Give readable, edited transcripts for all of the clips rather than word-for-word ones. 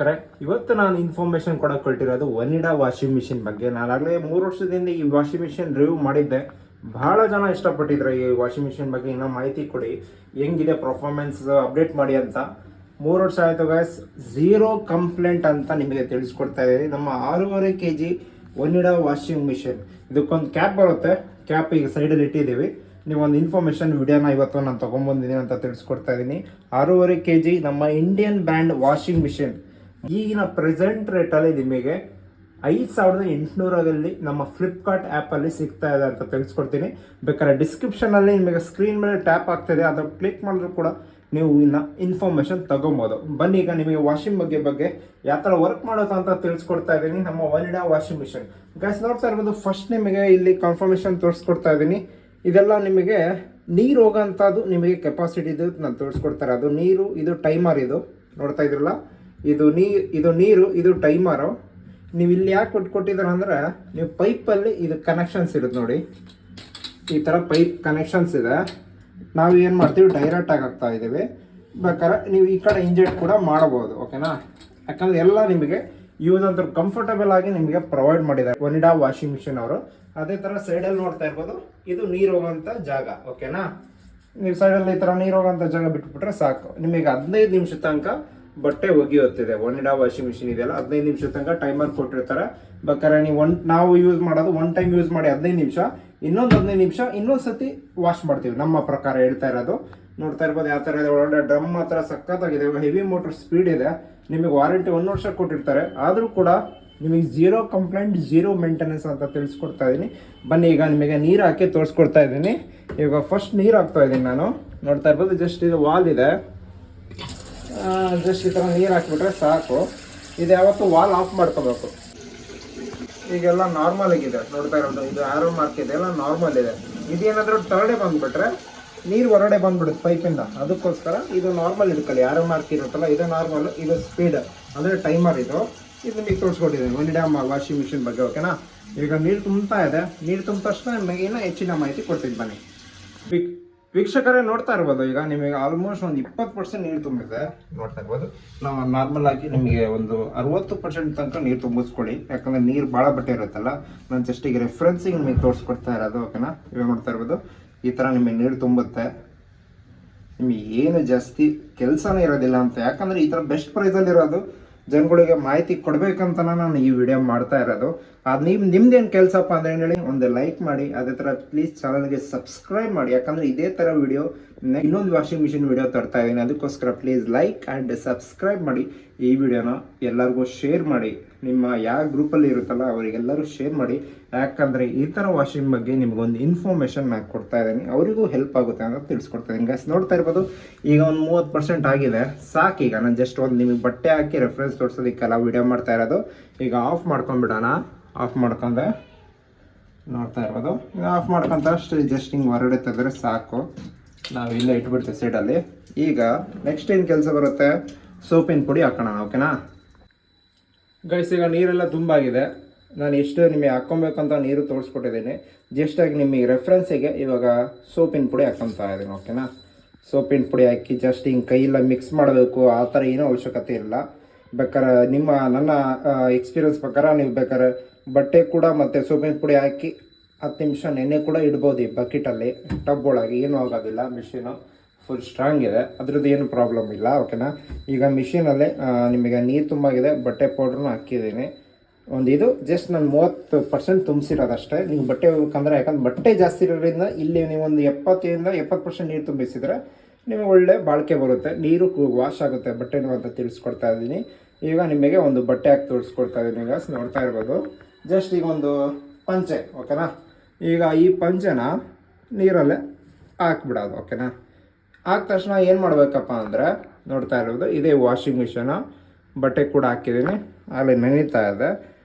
Correct. ಇವತ್ತು ನಾನು information ಕೊಡಕ್ಕೆ ಹೊರಟಿರೋದು ಒನಿಡಾ ವಾಷಿಂಗ್ ಮಿಷಿನ್ ಬಗ್ಗೆ. ನಾನಾಗಲೇ 3 ವರ್ಷದಿಂದ ಈ ವಾಷಿಂಗ್ ಮಿಷಿನ್ ರಿವ್ಯೂ ಮಾಡಿದ್ದೆ. ಬಹಳ ಜನ ಇಷ್ಟಪಟ್ಟಿದ್ರು ಈ ವಾಷಿಂಗ್ ಮಿಷಿನ್ ಬಗ್ಗೆ ಇನ್ನೂ ಮಾಹಿತಿ ಕೊಡಿ, ಹೆಂಗಿದೆ ಪರ್ಫಾರ್ಮೆನ್ಸ್ ಅಪ್ಡೇಟ್ ಮಾಡಿ ಅಂತ. 3 ವರ್ಷ ಆಯಿತು ಗೈಸ್, ಝೀರೋ ಕಂಪ್ಲೇಂಟ್ ಅಂತ ನಿಮಗೆ ತಿಳಿಸ್ಕೊಡ್ತಾ ಇದ್ದೀನಿ. ನಮ್ಮ 6.5 kg ಒನಿಡಾ ವಾಷಿಂಗ್ ಮಿಷಿನ್, ಇದಕ್ಕೊಂದು ಕ್ಯಾಪ್ ಬರುತ್ತೆ. ಕ್ಯಾಪ್ ಈಗ ಸೈಡಲ್ಲಿ ಇಟ್ಟಿದ್ದೀವಿ. ನೀವು ಒಂದು ಇನ್ಫಾರ್ಮೇಷನ್ ವಿಡಿಯೋನ ಇವತ್ತು ನಾನು ತೊಗೊಂಬಂದಿದ್ದೀನಿ ಅಂತ ತಿಳಿಸ್ಕೊಡ್ತಾ ಇದ್ದೀನಿ. 6.5 kg ನಮ್ಮ ಇಂಡಿಯನ್ ಬ್ರ್ಯಾಂಡ್ ವಾಷಿಂಗ್ ಮಿಷಿನ್ ಈಗಿನ ಪ್ರೆಸೆಂಟ್ ರೇಟಲ್ಲಿ ನಿಮಗೆ 5,800ರಲ್ಲಿ ನಮ್ಮ ಫ್ಲಿಪ್ಕಾರ್ಟ್ ಆ್ಯಪಲ್ಲಿ ಸಿಗ್ತಾ ಇದೆ ಅಂತ ತಿಳಿಸ್ಕೊಡ್ತೀನಿ. ಬೇಕಾದ್ರೆ ಡಿಸ್ಕ್ರಿಪ್ಷನಲ್ಲಿ ನಿಮಗೆ ಸ್ಕ್ರೀನ್ ಮೇಲೆ ಟ್ಯಾಪ್ ಆಗ್ತಾಯಿದೆ, ಅದು ಕ್ಲಿಕ್ ಮಾಡಿದ್ರು ಕೂಡ ನೀವು ಇನ್ನು ಇನ್ಫಾರ್ಮೇಷನ್ ತೊಗೊಬೋದು. ಬನ್ನಿ ಈಗ ನಿಮಗೆ ವಾಷಿಂಗ್ ಬಗ್ಗೆ ಯಾವ ಥರ ವರ್ಕ್ ಮಾಡೋದು ಅಂತ ತಿಳಿಸ್ಕೊಡ್ತಾ ಇದ್ದೀನಿ. ನಮ್ಮ ಒನಿಡಾ ವಾಷಿಂಗ್ ಮಿಷಿನ್ ಗೈಸ್ ನೋಡ್ತಾ ಇರ್ಬೋದು. ಫಸ್ಟ್ ನಿಮಗೆ ಇಲ್ಲಿ ಕನ್ಫರ್ಮೇಷನ್ ತೋರಿಸ್ಕೊಡ್ತಾ ಇದ್ದೀನಿ. ಇದೆಲ್ಲ ನಿಮಗೆ ನೀರು ಹೋಗೋಂಥದ್ದು ನಿಮಗೆ ಕೆಪಾಸಿಟಿದು ನಾನು ತೋರಿಸ್ಕೊಡ್ತಾರೆ. ಅದು ನೀರು, ಇದು ಟೈಮರ್, ಇದು ನೋಡ್ತಾ ಇದ್ರಲ್ಲ, ಇದು ನೀರು, ಇದು ಟೈಮರು. ನೀವು ಇಲ್ಲಿ ಯಾಕೆ ಕೊಟ್ಟಿದ್ದೀರ ಅಂದರೆ, ನೀವು ಪೈಪಲ್ಲಿ ಇದು ಕನೆಕ್ಷನ್ಸ್ ಇರುತ್ತೆ ನೋಡಿ, ಈ ಥರ ಪೈಪ್ ಕನೆಕ್ಷನ್ಸ್ ಇದೆ. ನಾವು ಏನು ಮಾಡ್ತೀವಿ, ಡೈರೆಕ್ಟಾಗಿ ಹಾಕ್ತಾ ಇದ್ದೀವಿ. ಬೇಕಾದ್ರೆ ನೀವು ಈ ಕಡೆ ಇಂಜೆಕ್ಟ್ ಕೂಡ ಮಾಡ್ಬೋದು, ಓಕೆನಾ. ಯಾಕಂದರೆ ಎಲ್ಲ ನಿಮಗೆ ಯೂಸ್ ಅಂತ ಕಂಫರ್ಟಬಲ್ ಆಗಿ ನಿಮಗೆ ಪ್ರೊವೈಡ್ ಮಾಡಿದ್ದಾರೆ ಒನಿಡಾ ವಾಷಿಂಗ್ ಮಿಷಿನ್ ಅವರು. ಅದೇ ಥರ ಸೈಡಲ್ಲಿ ನೋಡ್ತಾ ಇರ್ಬೋದು, ಇದು ನೀರು ಹೋಗೋಂಥ ಜಾಗ, ಓಕೆನಾ. ನೀವು ಸೈಡಲ್ಲಿ ಈ ಥರ ನೀರು ಹೋಗೋಂಥ ಜಾಗ ಬಿಟ್ಬಿಟ್ರೆ ಸಾಕು. ನಿಮಗೆ 15 ನಿಮಿಷ ತನಕ ಬಟ್ಟೆ ಒಗೆಯುತ್ತಿದೆ. ಒನಿಡಾ ವಾಷಿಂಗ್ ಮಿಷಿನ್ ಇದೆಯಲ್ಲ, 15 ನಿಮಿಷ ತನಕ ಟೈಮರ್ ಕೊಟ್ಟಿರ್ತಾರೆ. ಬೇಕಾದ್ರೆ ನೀವು ನಾವು ಯೂಸ್ ಮಾಡೋದು ಒನ್ ಟೈಮ್ ಯೂಸ್ ಮಾಡಿ 15 ನಿಮಿಷ, ಇನ್ನೊಂದು 15 ನಿಮಿಷ ಇನ್ನೊಂದು ಸತಿ ವಾಶ್ ಮಾಡ್ತೀವಿ, ನಮ್ಮ ಪ್ರಕಾರ ಹೇಳ್ತಾ ಇರೋದು. ನೋಡ್ತಾ ಇರ್ಬೋದು ಯಾವ ಥರ ಇದೆ. ಒಳಗಡೆ ಡ್ರಮ್ ಮಾತ್ರ ಸಖತ್ತಾಗಿದೆ, ಹೆವಿ ಮೋಟರ್ ಸ್ಪೀಡ್ ಇದೆ. ನಿಮಗೆ ವಾರಂಟಿ 1 ವರ್ಷ ಕೊಟ್ಟಿರ್ತಾರೆ. ಆದರೂ ಕೂಡ ನಿಮಗೆ ಝೀರೋ ಕಂಪ್ಲೇಂಟ್, ಝೀರೋ ಮೇಂಟೆನೆನ್ಸ್ ಅಂತ ತಿಳಿಸ್ಕೊಡ್ತಾ ಇದ್ದೀನಿ. ಬನ್ನಿ ಈಗ ನಿಮಗೆ ನೀರು ಹಾಕಿ ತೋರಿಸ್ಕೊಡ್ತಾ ಇದ್ದೀನಿ. ಈಗ ಫಸ್ಟ್ ನೀರು ಹಾಕ್ತಾ ಇದ್ದೀನಿ ನಾನು. ನೋಡ್ತಾ ಇರ್ಬೋದು, ಜಸ್ಟ್ ಇದು ವಾಲ್ ಇದೆ, ಜಸ್ಟ್ ಈ ಥರ ನೀರು ಹಾಕ್ಬಿಟ್ರೆ ಸಾಕು. ಇದು ಯಾವತ್ತು ವಾಲ್ ಆಫ್ ಮಾಡ್ಕೋಬೇಕು. ಈಗೆಲ್ಲ ನಾರ್ಮಲ್ ಆಗಿದೆ ನೋಡ್ತಾ ಇರೋದು. ಇದು ಆರೋ ಮಾರ್ಕ್ ಇದೆ, ಎಲ್ಲ ನಾರ್ಮಲ್ ಇದೆ. ಇದೇನಾದರೂ ತರಡೆ ಬಂದುಬಿಟ್ರೆ ನೀರು ಹೊರಗಡೆ ಬಂದುಬಿಡುತ್ತೆ ಪೈಪಿಂದ. ಅದಕ್ಕೋಸ್ಕರ ಇದು ನಾರ್ಮಲ್ ಇಟ್ಕೊಳ್ಳಿ. ಆರೋ ಮಾರ್ಕ್ ಇರುತ್ತಲ್ಲ, ಇದು ನಾರ್ಮಲ್, ಇದು ಸ್ಪೀಡ್ ಅಂದರೆ ಟೈಮರ್. ಇದು ನಿಮಗೆ ತೋರಿಸ್ಕೊಟ್ಟಿದ್ದೀನಿ ಒನಿಡಾ ವಾಷಿಂಗ್ ಮಿಷಿನ್ ಬಗ್ಗೆ, ಓಕೆನಾ. ಈಗ ನೀರು ತುಂಬ್ತಾ ಇದೆ. ನೀರು ತುಂಬ ತಕ್ಷಣ ನಿಮಗೆ ಇನ್ನೂ ಹೆಚ್ಚಿನ ಮಾಹಿತಿ ಕೊಡ್ತೀನಿ ಬನ್ನಿ. ವೀಕ್ಷಕರೇ ನೋಡ್ತಾ ಇರ್ಬೋದು, ಈಗ ನಿಮಗೆ ಆಲ್ಮೋಸ್ಟ್ ಒಂದು 20% ನೀರು ತುಂಬಿದೆ. ನೋಡ್ತಾ ಇರ್ಬೋದು, ನಾವು ನಾರ್ಮಲ್ ಆಗಿ ನಿಮಗೆ ಒಂದು 60% ತನಕ ನೀರು ತುಂಬಿಸ್ಕೊಳ್ಳಿ. ಯಾಕಂದರೆ ನೀರು ಭಾಳ ಬಟ್ಟೆ ಇರುತ್ತಲ್ಲ. ನಾನು ಜಸ್ಟ್ ಈಗ ರೆಫರೆನ್ಸಿಗೆ ನಿಮಗೆ ತೋರಿಸ್ಕೊಡ್ತಾ ಇರೋದು, ಓಕೆನಾ. ಇವಾಗ ನೋಡ್ತಾ ಇರ್ಬೋದು, ಈ ಥರ ನಿಮಗೆ ನೀರು ತುಂಬುತ್ತೆ. ನಿಮಗೆ ಏನು ಜಾಸ್ತಿ ಕೆಲಸನೇ ಇರೋದಿಲ್ಲ ಅಂತ. ಯಾಕಂದರೆ ಈ ಥರ ಬೆಸ್ಟ್ ಪ್ರೈಸಲ್ಲಿರೋದು ಜನಗಳಿಗೆ ಮಾಹಿತಿ ಕೊಡಬೇಕಂತ ನಾನು ಈ ವಿಡಿಯೋ ಮಾಡ್ತಾ ಇರೋದು. ಅದು ನಿಮ್ದೇನು ಕೆಲಸಪ್ಪ ಅಂದರೆ ಏನು ಹೇಳಿ, ಒಂದು ಲೈಕ್ ಮಾಡಿ, ಅದೇ ಥರ ಪ್ಲೀಸ್ ಚಾನಲ್ಗೆ ಸಬ್ಸ್ಕ್ರೈಬ್ ಮಾಡಿ. ಯಾಕಂದರೆ ಇದೇ ಥರ ವಿಡಿಯೋ ಇನ್ನೊಂದು ವಾಷಿಂಗ್ ಮಿಷಿನ್ ವಿಡಿಯೋ ತರ್ತಾ ಇದ್ದೀನಿ. ಅದಕ್ಕೋಸ್ಕರ ಪ್ಲೀಸ್ ಲೈಕ್ ಆ್ಯಂಡ್ ಸಬ್ಸ್ಕ್ರೈಬ್ ಮಾಡಿ. ಈ ವಿಡಿಯೋನ ಎಲ್ಲರಿಗೂ ಶೇರ್ ಮಾಡಿ. ನಿಮ್ಮ ಯಾವ ಗ್ರೂಪಲ್ಲಿ ಇರುತ್ತಲ್ಲ ಅವರಿಗೆಲ್ಲರೂ ಶೇರ್ ಮಾಡಿ. ಯಾಕಂದರೆ ಈ ಥರ ವಾಷಿಂಗ್ ಬಗ್ಗೆ ನಿಮಗೊಂದು ಇನ್ಫಾರ್ಮೇಷನ್ ನಾನು ಕೊಡ್ತಾ ಇದ್ದೀನಿ, ಅವರಿಗೂ ಹೆಲ್ಪ್ ಆಗುತ್ತೆ ಅಂತ ತಿಳಿಸ್ಕೊಡ್ತಾ ಇದ್ದೀನಿ. ಗೈಸ್ ನೋಡ್ತಾ ಇರ್ಬೋದು, ಈಗ ಒಂದು 30% ಆಗಿದೆ, ಸಾಕು. ಈಗ ನಾನು ಜಸ್ಟ್ ಒಂದು ನಿಮಗೆ ಬಟ್ಟೆ ಹಾಕಿ ರೆಫರೆನ್ಸ್ ತೋರಿಸೋದಕ್ಕೆಲ್ಲ ವಿಡಿಯೋ ಮಾಡ್ತಾ ಇರೋದು. ಈಗ ಆಫ್ ಮಾಡ್ಕೊಂಡ್ಬಿಡೋಣ. ಆಫ್ ಮಾಡ್ಕೊಂಡೆ ನೋಡ್ತಾ ಇರ್ಬೋದು. ಈಗ ಆಫ್ ಮಾಡ್ಕೊಂತ ಅಷ್ಟು ಜಸ್ಟ್ ಹಿಂಗೆ ಹೊರಗಡೆ ತೆಗೆದ್ರೆ ಸಾಕು. ನಾವು ಇಲ್ಲೇ ಇಟ್ಬಿಡ್ತೀವಿ ಸೈಡಲ್ಲಿ. ಈಗ ನೆಕ್ಸ್ಟ್ ಏನು ಕೆಲಸ ಬರುತ್ತೆ, ಸೋಪಿನ ಪುಡಿ ಹಾಕೋಣ, ಓಕೆನಾ. ಗೈಸ್ ಈಗ ನೀರೆಲ್ಲ ತುಂಬಾಗಿದೆ. ನಾನು ಎಷ್ಟು ನಿಮಗೆ ಹಾಕ್ಕೊಬೇಕಂತ ನೀರು ತೋರಿಸ್ಕೊಟ್ಟಿದ್ದೀನಿ. ಜಸ್ಟಾಗಿ ನಿಮಗೆ ರೆಫರೆನ್ಸಿಗೆ ಇವಾಗ ಸೋಪಿನ ಪುಡಿ ಹಾಕ್ಕೊತಾ ಇದ್ದೀನಿ, ಓಕೆನಾ. ಸೋಪಿನ ಪುಡಿ ಹಾಕಿ ಜಸ್ಟ್ ಹಿಂಗೆ ಕೈಯೆಲ್ಲ ಮಿಕ್ಸ್ ಮಾಡಬೇಕು, ಆ ಥರ ಏನೂ ಅವಶ್ಯಕತೆ ಇಲ್ಲ. ಬೇಕಾದ್ರೆ ನನ್ನ ಎಕ್ಸ್ಪೀರಿಯನ್ಸ್ ಪ್ರಕಾರ ನೀವು ಬೇಕಾದ್ರೆ ಬಟ್ಟೆ ಕೂಡ ಮತ್ತು ಸೋಪಿನ ಪುಡಿ ಹಾಕಿ 10 ನಿಮಿಷ ನೆನೆ ಕೂಡ ಇಡ್ಬೋದು ಈ ಬಕೆಟಲ್ಲಿ, ಟಬ್ ಒಳಗೆ. ಏನೂ ಆಗೋದಿಲ್ಲ. ಮಿಷಿನು ಫುಲ್ ಸ್ಟ್ರಾಂಗ್ ಇದೆ, ಅದ್ರದ್ದು ಏನು ಪ್ರಾಬ್ಲಮ್ ಇಲ್ಲ, ಓಕೆನಾ. ಈಗ ಮಿಷಿನಲ್ಲಿ ನಿಮಗೆ ನೀರು ತುಂಬಾಗಿದೆ, ಬಟ್ಟೆ ಪೌಡ್ರನ್ನ ಹಾಕಿದ್ದೀನಿ. ಇದು ಜಸ್ಟ್ ನಾನು 30% ತುಂಬಿಸಿರೋದಷ್ಟೇ. ನೀವು ಬಟ್ಟೆ ಹೋಗ್ಬೇಕಂದ್ರೆ, ಯಾಕಂದ್ರೆ ಬಟ್ಟೆ ಜಾಸ್ತಿ ಇರೋದ್ರಿಂದ ಇಲ್ಲಿ ನೀವು ಒಂದು 70% ನೀರು ತುಂಬಿಸಿದ್ರೆ ನಿಮಗೆ ಒಳ್ಳೆ ಬಾಳಿಕೆ ಬರುತ್ತೆ, ನೀರು ವಾಶ್ ಆಗುತ್ತೆ ಬಟ್ಟೆನೂ ಅಂತ ತಿಳಿಸ್ಕೊಡ್ತಾ ಇದ್ದೀನಿ. ಈಗ ನಿಮಗೆ ಒಂದು ಬಟ್ಟೆ ಹಾಕಿ ತೋರಿಸ್ಕೊಡ್ತಾ ಇದ್ದೀನಿ. ಈಗ ನೋಡ್ತಾ ಇರ್ಬೋದು, ಜಸ್ಟ್ ಈಗ ಒಂದು ಪಂಚೆ, ಓಕೆನಾ. ಈಗ ಈ ಪಂಚೆನ ನೀರಲ್ಲೇ ಹಾಕ್ಬಿಡೋದು, ಓಕೆನಾ. ಹಾಕಿದ ತಕ್ಷಣ ಏನು ಮಾಡಬೇಕಪ್ಪ ಅಂದರೆ, ನೋಡ್ತಾ ಇರೋದು ಇದೇ ವಾಷಿಂಗ್ ಮಿಷಿನು. ಬಟ್ಟೆ ಕೂಡ ಹಾಕಿದ್ದೀನಿ, ಅಲ್ಲಿ ನೆನೀತಾ ಇದೆ.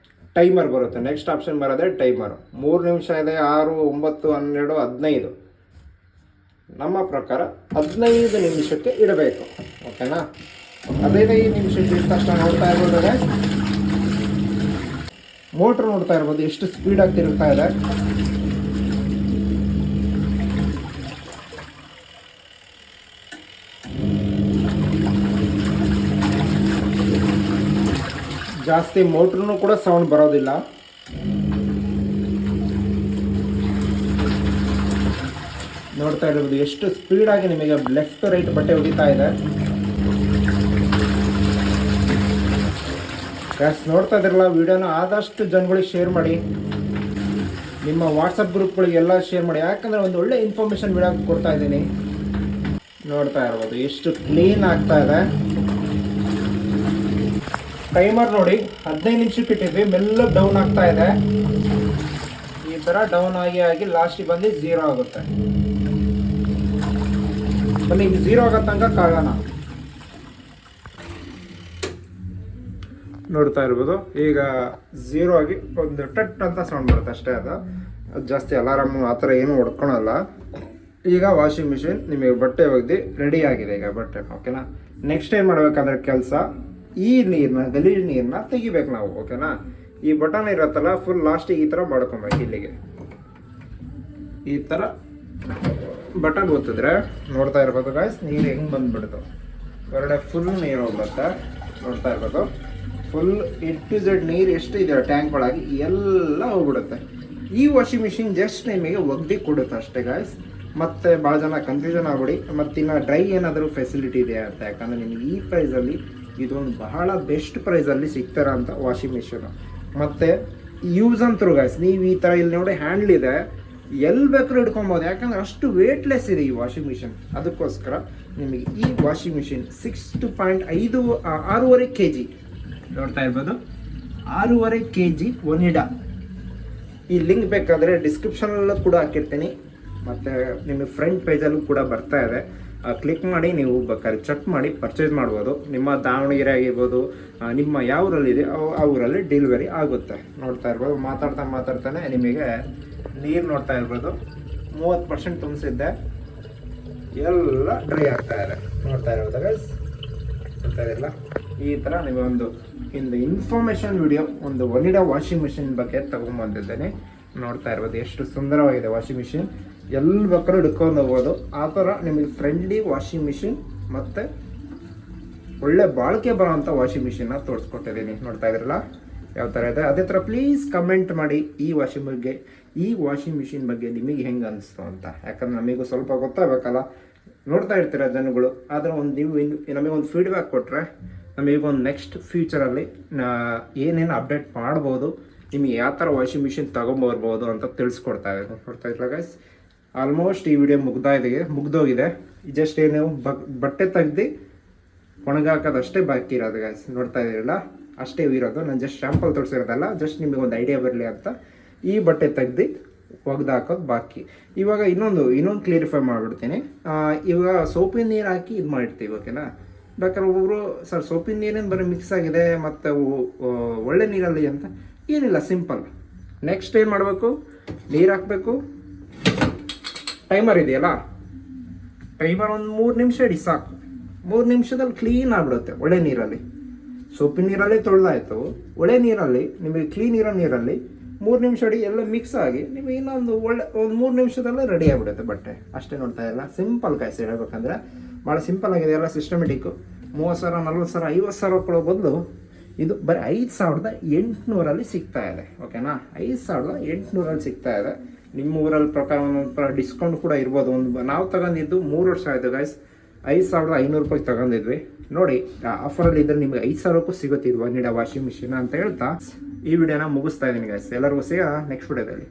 ಟೈಮರ್ ಬರುತ್ತೆ, ನೆಕ್ಸ್ಟ್ ಆಪ್ಷನ್ ಬರೋದೇ ಟೈಮರು. 3 ನಿಮಿಷ ಇದೆ, 6, 9, 12, 15. ನಮ್ಮ ಪ್ರಕಾರ 15 ನಿಮಿಷಕ್ಕೆ ಇಡಬೇಕು, ಓಕೆನಾ. 15 ನಿಮಿಷಕ್ಕೆ ಇದ್ದ ತಕ್ಷಣ ನೋಡ್ತಾ ಇರ್ಬೋದು, ಮೋಟ್ರ್ ನೋಡ್ತಾ ಇರ್ಬೋದು ಎಷ್ಟು ಸ್ಪೀಡಾಗಿ ತಿರುಗ್ತಾ ಇದೆ. ಜಾಸ್ತಿ ಮೋಟ್ರೂ ಕೂಡ ಸೌಂಡ್ ಬರೋದಿಲ್ಲ. ನೋಡ್ತಾ ಇರ್ಬೋದು ಎಷ್ಟು ಸ್ಪೀಡಾಗಿ ನಿಮಗೆ ಲೆಫ್ಟ್ ರೈಟ್ ಬಟ್ಟೆ ಹೊಡಿತಾ ಇದೆ. ಗ್ಯಾಸ್ ನೋಡ್ತಾ ಇದ್ರಲ್ಲ, ವಿಡಿಯೋನ ಆದಷ್ಟು ಜನಗಳಿಗೆ ಶೇರ್ ಮಾಡಿ, ನಿಮ್ಮ ವಾಟ್ಸಪ್ ಗ್ರೂಪ್ಗಳಿಗೆಲ್ಲ ಶೇರ್ ಮಾಡಿ. ಯಾಕಂದರೆ ಒಂದು ಒಳ್ಳೆ ಇನ್ಫಾರ್ಮೇಷನ್ ವಿಡಿಯೋ ಕೊಡ್ತಾ ಇದ್ದೀನಿ. ನೋಡ್ತಾ ಇರ್ಬೋದು ಎಷ್ಟು ಕ್ಲೀನ್ ಆಗ್ತಾ ಇದೆ. ಟೈಮರ್ ನೋಡಿ 15 ನಿಮಿಷಕ್ಕೆ ಇಟ್ಟಿದ್ವಿ, ಮೆಲ್ಲ ಡೌನ್ ಆಗ್ತಾ ಇದೆ. ಈ ಥರ ಡೌನ್ ಆಗಿ ಲಾಸ್ಟಿಗೆ ಬಂದು 0 ಆಗುತ್ತೆ. ಬನ್ನಿ ಇದು 0 ಆಗೋ ತನಕ ಕಾಯೋಣ. ನೋಡ್ತಾ ಇರ್ಬೋದು ಈಗ 0 ಆಗಿ ಒಂದು ಟಟ್ ಅಂತ ಸೌಂಡ್ ಬರುತ್ತೆ ಅಷ್ಟೇ. ಅದು ಜಾಸ್ತಿ ಅಲಾರಾಮು ಆ ಥರ ಏನೂ ಹೊಡ್ಕೊಳಲ್ಲ. ಈಗ ವಾಷಿಂಗ್ ಮಿಷಿನ್ ನಿಮಗೆ ಬಟ್ಟೆ ಒಗ್ದು ರೆಡಿ ಆಗಿದೆ ಈಗ ಬಟ್ಟೆ. ಓಕೆನಾ, ನೆಕ್ಸ್ಟ್ ಏನು ಮಾಡಬೇಕಂದ್ರೆ ಕೆಲಸ, ಈ ನೀರನ್ನ ಗಲೀಜು ನೀರನ್ನ ತೆಗಿಬೇಕು ನಾವು. ಓಕೆನಾ, ಈ ಬಟನ್ ಇರತ್ತಲ್ಲ ಫುಲ್ ಲಾಸ್ಟಿಗೆ ಈ ಥರ ಮಾಡ್ಕೊಬೇಕು. ಇಲ್ಲಿಗೆ ಈ ಥರ ಬಟನ್ ಒತ್ತಿದ್ರೆ ನೋಡ್ತಾ ಇರ್ಬೋದು ಗಾಯ್ಸ್, ನೀರು ಹೆಂಗೆ ಬಂದುಬಿಡ್ತು ಹೊರಗಡೆ ಫುಲ್ ನೀರು ಹೋಗ್ಬತ್ತೆ. ನೋಡ್ತಾ ಇರ್ಬೋದು ಫುಲ್ ಟು ಝೆಡ್ ನೀರು ಎಷ್ಟು ಇದೆ ಟ್ಯಾಂಕ್ ಒಳಗೆ ಎಲ್ಲ ಹೋಗ್ಬಿಡುತ್ತೆ. ಈ ವಾಷಿಂಗ್ ಮಿಷಿನ್ ಜಸ್ಟ್ ನಿಮಗೆ ಒಗ್ದು ಕೊಡುತ್ತೆ ಅಷ್ಟೇ ಗಾಯ್ಸ್. ಮತ್ತು ಭಾಳ ಜನ ಕನ್ಫ್ಯೂಷನ್ ಆಗ್ಬಿಡಿ, ಮತ್ತು ಇನ್ನು ಡ್ರೈ ಏನಾದರೂ ಫೆಸಿಲಿಟಿ ಇದೆ ಅಂತ. ಯಾಕಂದರೆ ನಿಮಗೆ ಈ ಪ್ರೈಸಲ್ಲಿ ಇದೊಂದು ಬಹಳ ಬೆಸ್ಟ್ ಪ್ರೈಸಲ್ಲಿ ಸಿಗ್ತಾರ ಅಂತ ವಾಷಿಂಗ್ ಮಿಷಿನು. ಮತ್ತು ಯೂಸ್ ಅಂತರು ಗಾಯ್ಸ್, ನೀವು ಈ ಥರ ಇಲ್ಲಿ ನೋಡಿ ಹ್ಯಾಂಡ್ಲ್ ಇದೆ, ಎಲ್ಲಿ ಬೇಕಾದ್ರೂ ಹಿಡ್ಕೊಬೋದು. ಯಾಕಂದರೆ ಅಷ್ಟು ವೇಟ್ಲೆಸ್ ಇದೆ ಈ ವಾಷಿಂಗ್ ಮಿಷಿನ್. ಅದಕ್ಕೋಸ್ಕರ ನಿಮಗೆ ಈ ವಾಷಿಂಗ್ ಮಿಷಿನ್ 6.5 kg ನೋಡ್ತಾ ಇರ್ಬೋದು. 6.5 kg ಒನಿಡಾ. ಈ ಲಿಂಕ್ ಬೇಕಾದರೆ ಡಿಸ್ಕ್ರಿಪ್ಷನಲ್ಲೂ ಕೂಡ ಹಾಕಿರ್ತೀನಿ, ಮತ್ತು ನಿಮ್ಮ ಫ್ರಂಟ್ ಪೇಜಲ್ಲೂ ಕೂಡ ಬರ್ತಾ ಇದೆ. ಕ್ಲಿಕ್ ಮಾಡಿ ನೀವು ಬೇಕಾದ್ರೆ ಚೆಕ್ ಮಾಡಿ ಪರ್ಚೇಸ್ ಮಾಡ್ಬೋದು. ನಿಮ್ಮ ದಾವಣಗೆರೆ ಆಗಿರ್ಬೋದು, ನಿಮ್ಮ ಯಾವ ಊರಲ್ಲಿದೆ ಆ ಊರಲ್ಲಿ ಡೆಲಿವರಿ ಆಗುತ್ತೆ. ನೋಡ್ತಾ ಇರ್ಬೋದು ಮಾತಾಡ್ತಾನೆ ನಿಮಗೆ ನೀರು ನೋಡ್ತಾ ಇರ್ಬೋದು 30% ತುಂಬಿಸಿದ್ದೆ, ಎಲ್ಲ ಡ್ರೈ ಆಗ್ತಾ ಇದೆ. ನೋಡ್ತಾ ಇರ್ಬೋದು ಗೈಸ್, ನೋಡ್ತಾ ಇರಲ್ಲ. ಈ ಥರ ನಿಮಗೊಂದು ಇನ್ಫಾರ್ಮೇಷನ್ ವಿಡಿಯೋ ಒಂದು ಒನಿಡಾ ವಾಷಿಂಗ್ ಮಿಷಿನ್ ಬಗ್ಗೆ ತಗೊಂಡ್ಬಂದಿದ್ದೇನೆ. ನೋಡ್ತಾ ಇರ್ಬೋದು ಎಷ್ಟು ಸುಂದರವಾಗಿದೆ ವಾಷಿಂಗ್ ಮಿಷಿನ್, ಎಲ್ಲಿ ಬೇಕಾದ್ರೂ ಹಿಡ್ಕೊಂಡು ಹೋಗ್ಬೋದು. ಆ ಥರ ನಿಮಗೆ ಫ್ರೆಂಡ್ಲಿ ವಾಷಿಂಗ್ ಮಿಷಿನ್ ಮತ್ತು ಒಳ್ಳೆ ಬಾಳಿಕೆ ಬರೋವಂಥ ವಾಷಿಂಗ್ ಮಿಷಿನ್ನ ತೋರಿಸ್ಕೊಟ್ಟಿದ್ದೀನಿ. ನೋಡ್ತಾ ಇದ್ರಲ್ಲ ಯಾವ ಥರ ಇದೆ. ಅದೇ ಥರ ಪ್ಲೀಸ್ ಕಮೆಂಟ್ ಮಾಡಿ ಈ ವಾಷಿಂಗ್ ಮಿಷಿನ್ ಬಗ್ಗೆ ನಿಮಗೆ ಹೆಂಗೆ ಅನಿಸ್ತು ಅಂತ. ಯಾಕಂದ್ರೆ ನಮಗೂ ಸ್ವಲ್ಪ ಗೊತ್ತಾಗಬೇಕಲ್ಲ, ನೋಡ್ತಾ ಇರ್ತೀರ ಜನಗಳು. ಆದರೆ ನೀವು ನಮಗೊಂದು ಫೀಡ್ಬ್ಯಾಕ್ ಕೊಟ್ಟರೆ ನಮಗೊಂದು ನೆಕ್ಸ್ಟ್ ಫ್ಯೂಚರಲ್ಲಿ ಏನೇನು ಅಪ್ಡೇಟ್ ಮಾಡ್ಬೋದು, ನಿಮಗೆ ಯಾವ ಥರ ವಾಷಿಂಗ್ ಮಿಷಿನ್ ತೊಗೊಂಬರ್ಬೋದು ಅಂತ ತಿಳಿಸ್ಕೊಡ್ತಾ ಇದ್ದೀನಿ. ನೋಡ್ತಾ ಇರಲ್ಲ ಗೈಸ್, ಆಲ್ಮೋಸ್ಟ್ ಈ ವಿಡಿಯೋ ಮುಗ್ದೋಗಿದೆ. ಜಸ್ಟ್ ಏನು ಬಟ್ಟೆ ತೆಗ್ದು ಒಣಗಾಕೋದಷ್ಟೇ ಬಾಕಿ ಇರೋದು ಗೈಸ್. ನೋಡ್ತಾ ಇದ್ದೀರಲ್ಲ ಅಷ್ಟೇ ಇರೋದು. ನಾನು ಜಸ್ಟ್ ಶಾಂಪಲ್ ತೋರಿಸಿರೋದಲ್ಲ, ಜಸ್ಟ್ ನಿಮಗೆ ಒಂದು ಐಡಿಯಾ ಬರಲಿ ಅಂತ ಈ ಬಟ್ಟೆ ತೆಗ್ದು ಒಗ್ದಾಕೋದು ಬಾಕಿ. ಇವಾಗ ಇನ್ನೊಂದು ಕ್ಲಿಯರಿಫೈ ಮಾಡಿಬಿಡ್ತೀನಿ. ಇವಾಗ ಸೋಪಿನ ನೀರು ಹಾಕಿ ಇದು ಮಾಡಿರ್ತೀವಿ. ಓಕೆನಾ, ಬೇಕಾದ್ರೆ ಒಬ್ಬರು ಸರ್ ಸೋಪಿನ ನೀರೇನು ಬರೀ ಮಿಕ್ಸ್ ಆಗಿದೆ ಮತ್ತು ಒಳ್ಳೆ ನೀರಲ್ಲಿ ಅಂತ ಏನಿಲ್ಲ, ಸಿಂಪಲ್. ನೆಕ್ಸ್ಟ್ ಏನು ಮಾಡಬೇಕು, ನೀರು ಹಾಕಬೇಕು. ಟೈಮರ್ ಇದೆಯಲ್ಲ, ಟೈಮರ್ ಒಂದು 3 ನಿಮಿಷ ಇಡಿ ಸಾಕು. 3 ನಿಮಿಷದಲ್ಲಿ ಕ್ಲೀನ್ ಆಗಿಬಿಡುತ್ತೆ. ಒಳ್ಳೆ ನೀರಲ್ಲಿ, ಸೋಪಿನ ನೀರಲ್ಲಿ ತೊಳೆದಾಯ್ತು, ಒಳ್ಳೆ ನೀರಲ್ಲಿ ನಿಮಗೆ ಕ್ಲೀನ್ ಇರೋ ನೀರಲ್ಲಿ 3 ನಿಮಿಷ ಇಡಿ, ಎಲ್ಲ ಮಿಕ್ಸ್ ಆಗಿ ನಿಮಗೆ ಇನ್ನೊಂದು ಒಂದು 3 ನಿಮಿಷದಲ್ಲೇ ರೆಡಿ ಆಗಿಬಿಡುತ್ತೆ ಬಟ್ಟೆ ಅಷ್ಟೇ. ನೋಡ್ತಾ ಇಲ್ಲ, ಸಿಂಪಲ್ ಕಾಯಿಸಿ ಹೇಳ್ಬೇಕಂದ್ರೆ ಭಾಳ ಸಿಂಪಲ್ ಆಗಿದೆ ಎಲ್ಲ ಸಿಸ್ಟಮೆಟಿಕ್ಕು. 30,000 40,000 50,000 ಕೊಡೋ ಬದಲು ಇದು ಬರೀ 5,800 ಸಿಗ್ತಾ ಇದೆ. ಓಕೆನಾ, 5,800 ಸಿಗ್ತಾ ಇದೆ. ನಿಮ್ಮ ಊರಲ್ಲಿ ಪ್ರಕಾರ ಒಂದೊಂದು ಡಿಸ್ಕೌಂಟ್ ಕೂಡ ಇರ್ಬೋದು. ನಾವು ತಗೊಂಡಿದ್ದು 3 ವರ್ಷ ಆಯಿತು ಗೈಸ್, 5,500 ತಗೊಂಡಿದ್ವಿ. ನೋಡಿ ಆಫರಲ್ಲಿ ಇದ್ರೆ ನಿಮಗೆ 5,000 ಸಿಗುತ್ತೆ ಇದು ಒನಿಡಾ ವಾಷಿಂಗ್ ಮಿಷಿನ್ ಅಂತ ಹೇಳ್ತಾ ಈ ವಿಡಿಯೋನ ಮುಗಿಸ್ತಾ ಇದ್ದೀನಿ ಗೈಸ್. ಎಲ್ಲರಿಗೂ ಸಿಗೋಣ ನೆಕ್ಸ್ಟ್ ವಿಡಿಯೋದಲ್ಲಿ.